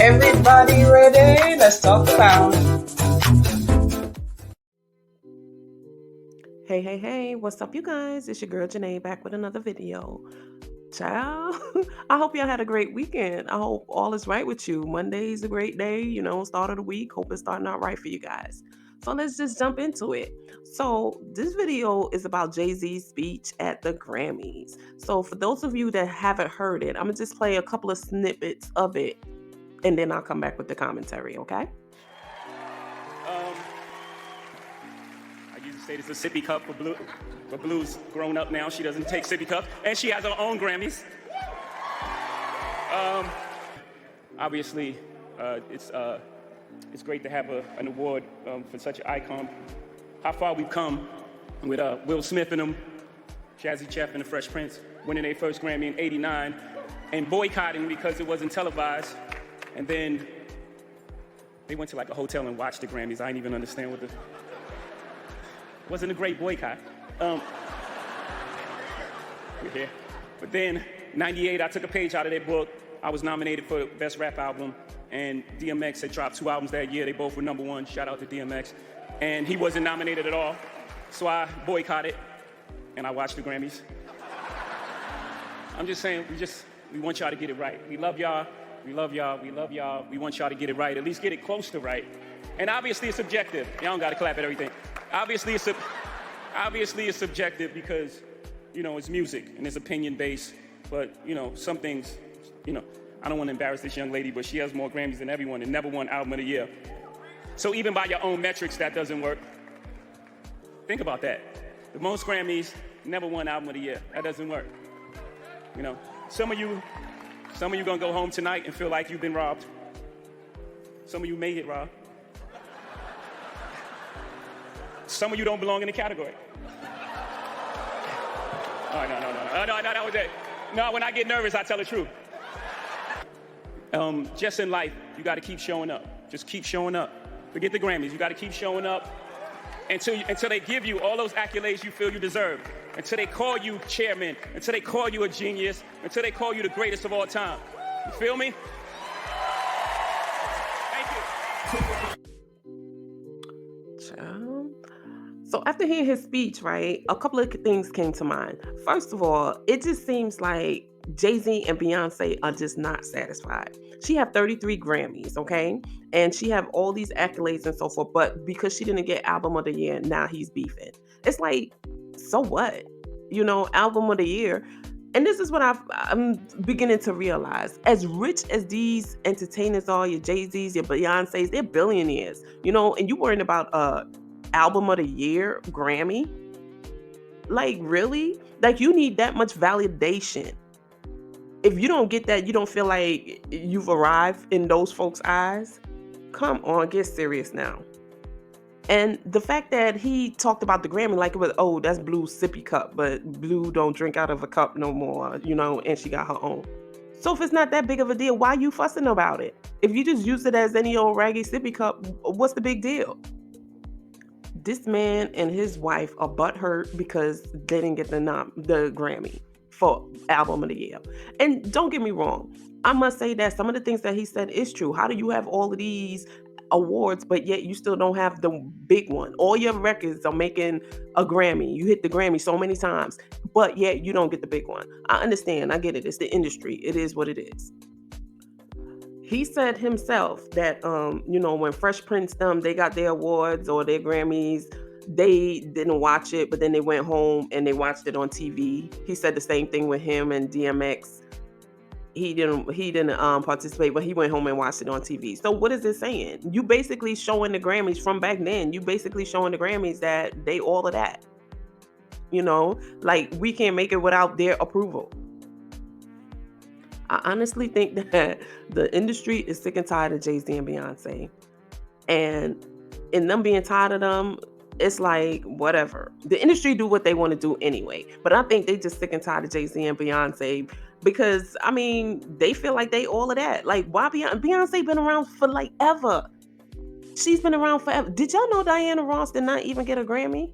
Everybody ready? Let's talk about. Hey, what's up, you guys? It's your girl Janae back with another video. Ciao. I hope y'all had a great weekend. I hope all is right with you. Monday's a great day, start of the week. Hope it's starting out right for you guys. So let's just jump into it. So this video is about Jay-Z's speech at the Grammys. So for those of you that haven't heard it, I'm gonna just play a couple of snippets of it and then I'll come back with the commentary, okay? I used to say this is a sippy cup for Blue. But Blue's grown up now. She doesn't take sippy cups. And she has her own Grammys. Obviously, it's great to have an award for such an icon. How far we've come with Will Smith and them, Jazzy Jeff and the Fresh Prince, winning their first Grammy in '89, and boycotting because it wasn't televised. And then they went to like a hotel and watched the Grammys. I didn't even understand what wasn't a great boycott. We're here. But then, '98, I took a page out of their book. I was nominated for the Best Rap Album, and DMX had dropped 2 albums that year. They both were #1. Shout out to DMX. And he wasn't nominated at all. So I boycotted, and I watched the Grammys. I'm just saying, we want y'all to get it right. We love y'all. We love y'all. We love y'all. We want y'all to get it right. At least get it close to right. And obviously, it's subjective. Y'all don't got to clap at everything. Obviously, it's subjective because, it's music and it's opinion-based. But, some things, I don't want to embarrass this young lady, but she has more Grammys than everyone and never won Album of the Year. So even by your own metrics, that doesn't work. Think about that. The most Grammys, never won Album of the Year. That doesn't work. Some of you gonna go home tonight and feel like you've been robbed. Some of you may get robbed. Some of you don't belong in the category. Oh, no, that was it. No, when I get nervous, I tell the truth. Just in life, you got to keep showing up. Just keep showing up. Forget the Grammys. You got to keep showing up until they give you all those accolades you feel you deserve. Until they call you chairman. Until they call you a genius. Until they call you the greatest of all time. You feel me? Thank you. Ciao. So after hearing his speech, right, a couple of things came to mind. First of all, it just seems like Jay-Z and Beyonce are just not satisfied. She have 33 Grammys, okay? And she have all these accolades and so forth, but because she didn't get Album of the Year, now he's beefing. It's like, so what? Album of the Year. And this is what I'm beginning to realize. As rich as these entertainers are, your Jay-Z's, your Beyonce's, they're billionaires, and you worrying about Album of the Year Grammy? Like, really? Like, you need that much validation. If you don't get that, you don't feel like you've arrived in those folks' eyes. Come on, get serious now. And the fact that he talked about the Grammy like it was, oh, that's Blue's sippy cup, but Blue don't drink out of a cup no more, and she got her own. So if it's not that big of a deal, why are you fussing about it? If you just use it as any old raggy sippy cup, what's the big deal? This man and his wife are butthurt because they didn't get the Grammy for Album of the Year. And don't get me wrong, I must say that some of the things that he said is true. How do you have all of these awards, but yet you still don't have the big one? All your records are making a Grammy. You hit the Grammy so many times, but yet you don't get the big one. I understand. I get it. It's the industry. It is what it is. He said himself that, when Fresh Prince, they got their awards or their Grammys, they didn't watch it, but then they went home and they watched it on TV. He said the same thing with him and DMX. He didn't participate, but he went home and watched it on TV. So what is it saying? You basically showing the Grammys from back then. You basically showing the Grammys that they all of that. Like, we can't make it without their approval. I honestly think that the industry is sick and tired of Jay-Z and Beyonce. And in them being tired of them, it's like, whatever. The industry do what they want to do anyway. But I think they just sick and tired of Jay-Z and Beyonce because, they feel like they all of that. Like, why Beyonce been around for like ever? She's been around forever. Did y'all know Diana Ross did not even get a Grammy?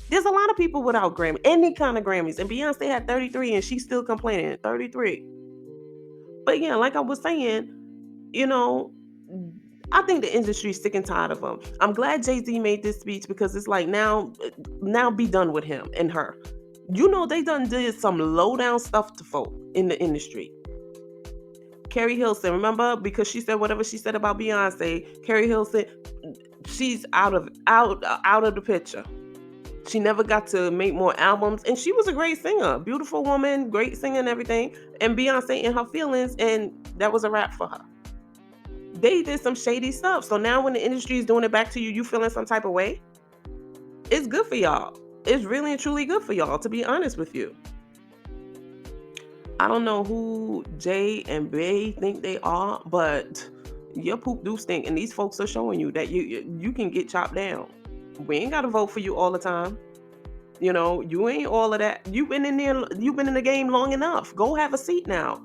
There's a lot of people without Grammy, any kind of Grammys. And Beyonce had 33 and she's still complaining. 33. But yeah, like I was saying, I think the industry's sick and tired of him. I'm glad Jay-Z made this speech because it's like now be done with him and her. You know, they done did some low down stuff to folk in the industry. Carrie Hilson, remember? Because she said whatever she said about Beyonce, Carrie Hilson, she's out of the picture. She never got to make more albums, and she was a great singer, beautiful woman, great singer and everything. And Beyonce in her feelings, and that was a wrap for her. They did some shady stuff. So now when the industry is doing it back to you, you feeling some type of way? It's good for y'all. It's really and truly good for y'all, to be honest with you. I don't know who Jay and Bay think they are, but your poop do stink, and these folks are showing you that you can get chopped down. We ain't got to vote for you all the time. You know, you ain't all of that. You've been in the game long enough. Go have a seat now.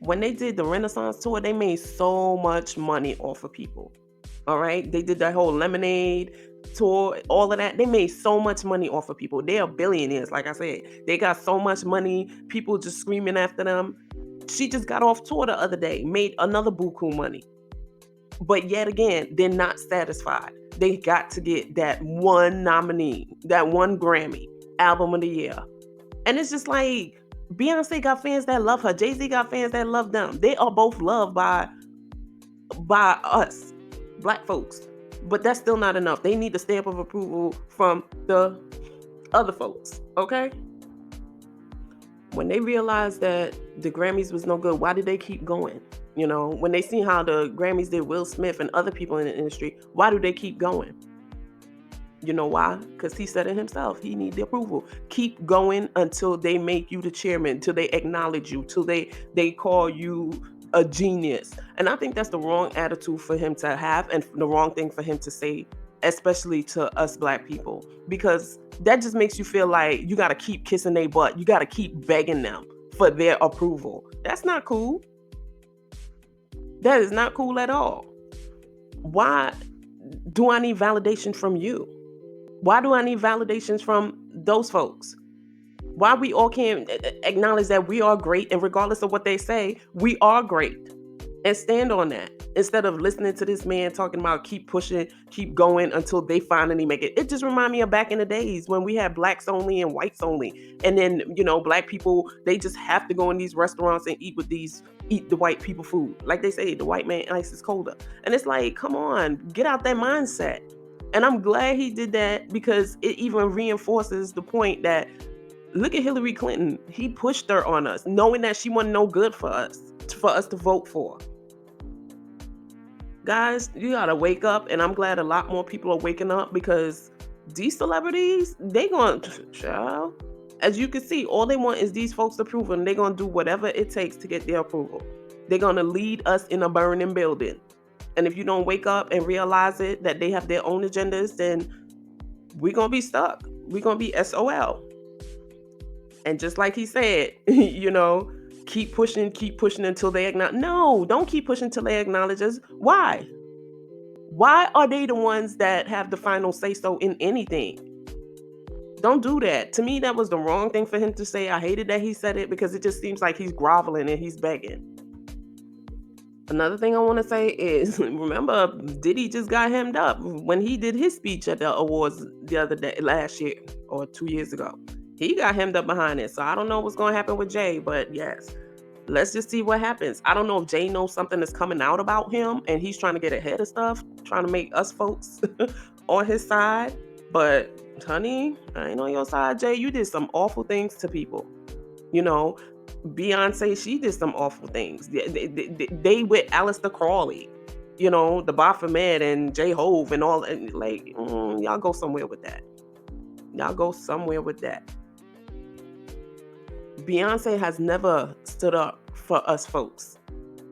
When they did the Renaissance tour, they made so much money off of people. All right. They did that whole Lemonade tour, all of that. They made so much money off of people. They are billionaires. Like I said, they got so much money. People just screaming after them. She just got off tour the other day, made another buku money. But yet again, they're not satisfied. They got to get that one nominee, that one Grammy, Album of the Year. And it's just like, Beyonce got fans that love her. Jay-Z got fans that love them. They are both loved by us, black folks. But that's still not enough. They need the stamp of approval from the other folks, okay? When they realized that the Grammys was no good, why did they keep going? You know, when they see how the Grammys did Will Smith and other people in the industry, why do they keep going? You know why? Because he said it himself. He needs the approval. Keep going until they make you the chairman, till they acknowledge you, till they call you a genius. And I think that's the wrong attitude for him to have, and the wrong thing for him to say, especially to us black people, because that just makes you feel like you got to keep kissing their butt. You got to keep begging them for their approval. That's not cool. That is not cool at all. Why do I need validation from you? Why do I need validations from those folks? Why we all can't acknowledge that we are great, and regardless of what they say, we are great, and stand on that instead of listening to this man talking about keep pushing, keep going until they finally make it. It just reminds me of back in the days when we had blacks only and whites only. And then, you know, black people, they just have to go in these restaurants and eat the white people food. Like they say, the white man ice is colder. And it's like, come on, get out that mindset. And I'm glad he did that, because it even reinforces the point that, look at Hillary Clinton. He pushed her on us, knowing that she wasn't no good for us to vote for. Guys, you gotta wake up, and I'm glad a lot more people are waking up, because these celebrities, they gonna, child, as you can see, all they want is these folks' approval, and they're gonna do whatever it takes to get their approval. They're gonna lead us in a burning building. And if you don't wake up and realize it, that they have their own agendas, then we're going to be stuck. We're going to be SOL. And just like he said, you know, keep pushing until they acknowledge. No, don't keep pushing until they acknowledge us. Why? Why are they the ones that have the final say-so in anything? Don't do that. To me, that was the wrong thing for him to say. I hated that he said it, because it just seems like he's groveling and he's begging. Another thing I want to say is, remember, Diddy just got hemmed up when he did his speech at the awards the other day, last year or 2 years ago. He got hemmed up behind it. So I don't know what's going to happen with Jay, but yes, let's just see what happens. I don't know if Jay knows something that's coming out about him and he's trying to get ahead of stuff, trying to make us folks on his side. But honey, I ain't on your side, Jay. You did some awful things to people. You know, Beyonce, she did some awful things. They with Aleister Crowley, you know, the Baphomet and J Hove and all, and like, y'all go somewhere with that. Y'all go somewhere with that. Beyonce has never stood up for us folks,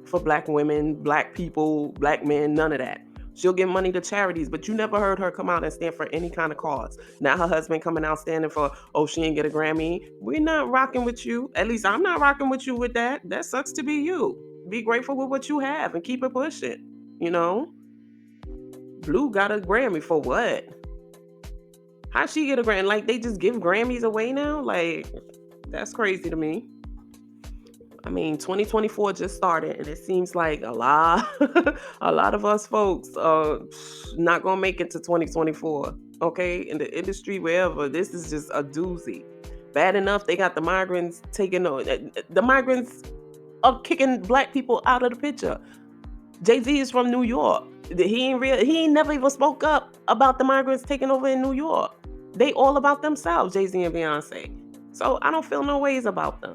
for black women, black people, black men, none of that. She'll give money to charities, but you never heard her come out and stand for any kind of cause. Now her husband coming out standing for, oh, she didn't get a Grammy. We're not rocking with you. At least I'm not rocking with you with that. That sucks to be you. Be grateful with what you have and keep it pushing. You know? Blue got a Grammy for what? How'd she get a Grammy? Like, they just give Grammys away now? Like, that's crazy to me. I mean, 2024 just started, and it seems like a lot, a lot of us folks are not gonna make it to 2024. Okay, in the industry, wherever, this is just a doozy. Bad enough they got the migrants taking on. The migrants are kicking black people out of the picture. Jay-Z is from New York. He ain't never even spoke up about the migrants taking over in New York. They all about themselves, Jay-Z and Beyonce. So I don't feel no ways about them.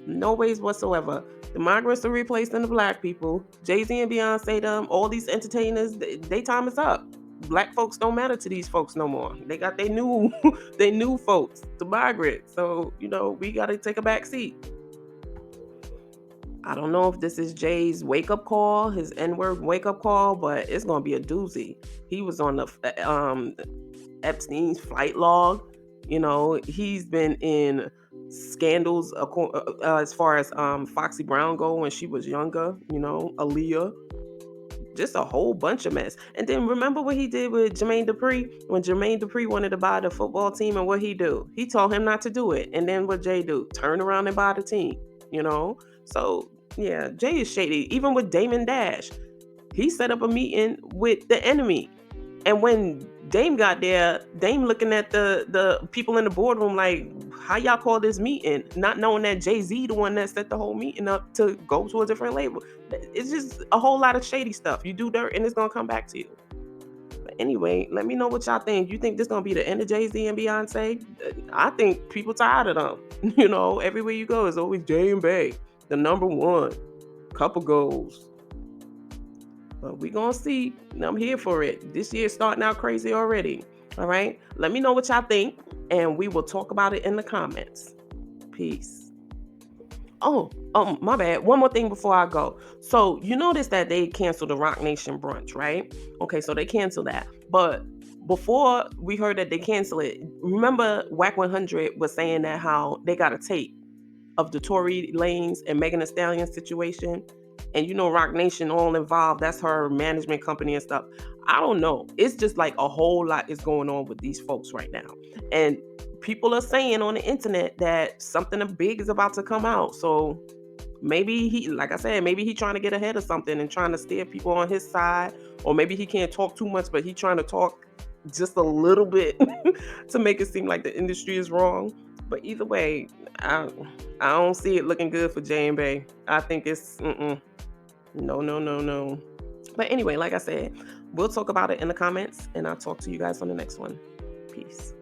No ways whatsoever. The migrants are replacing the black people. Jay-Z and Beyonce, them, all these entertainers, they time is up. Black folks don't matter to these folks no more. They got they new they new folks to migrate. So, we gotta take a back seat. I don't know if this is Jay's wake-up call, his N-word wake-up call, but it's gonna be a doozy. He was on the Epstein's flight log. He's been in scandals as far as Foxy Brown go when she was younger. Aaliyah, just a whole bunch of mess. And then remember what he did with Jermaine Dupri when Jermaine Dupri wanted to buy the football team, and what he do? He told him not to do it. And then what Jay do? Turn around and buy the team. So yeah, Jay is shady. Even with Damon Dash, he set up a meeting with the enemy. And when Dame got there, Dame looking at the people in the boardroom like, how y'all call this meeting? Not knowing that Jay-Z the one that set the whole meeting up to go to a different label. It's just a whole lot of shady stuff. You do dirt and it's going to come back to you. But anyway, let me know what y'all think. You think this going to be the end of Jay-Z and Beyonce? I think people tired of them. Everywhere you go, it's always Jay and Bay, the number one. Couple goals. But we gonna see. I'm here for it. This year's starting out crazy already. All right. Let me know what y'all think, and we will talk about it in the comments. Peace. Oh, my bad. One more thing before I go. So you notice that they canceled the Rock Nation brunch, right? Okay, so they canceled that. But before we heard that they canceled it, remember Whack 100 was saying that how they got a tape of the Tory Lanez and Megan Thee Stallion situation. And Rock Nation all involved. That's her management company and stuff. I don't know. It's just like a whole lot is going on with these folks right now. And people are saying on the internet that something big is about to come out. So maybe like I said, maybe he's trying to get ahead of something and trying to steer people on his side. Or maybe he can't talk too much, but he's trying to talk just a little bit to make it seem like the industry is wrong. But either way, I don't see it looking good for J and Bay. I think it's no. But anyway, like I said, we'll talk about it in the comments, and I'll talk to you guys on the next one. Peace.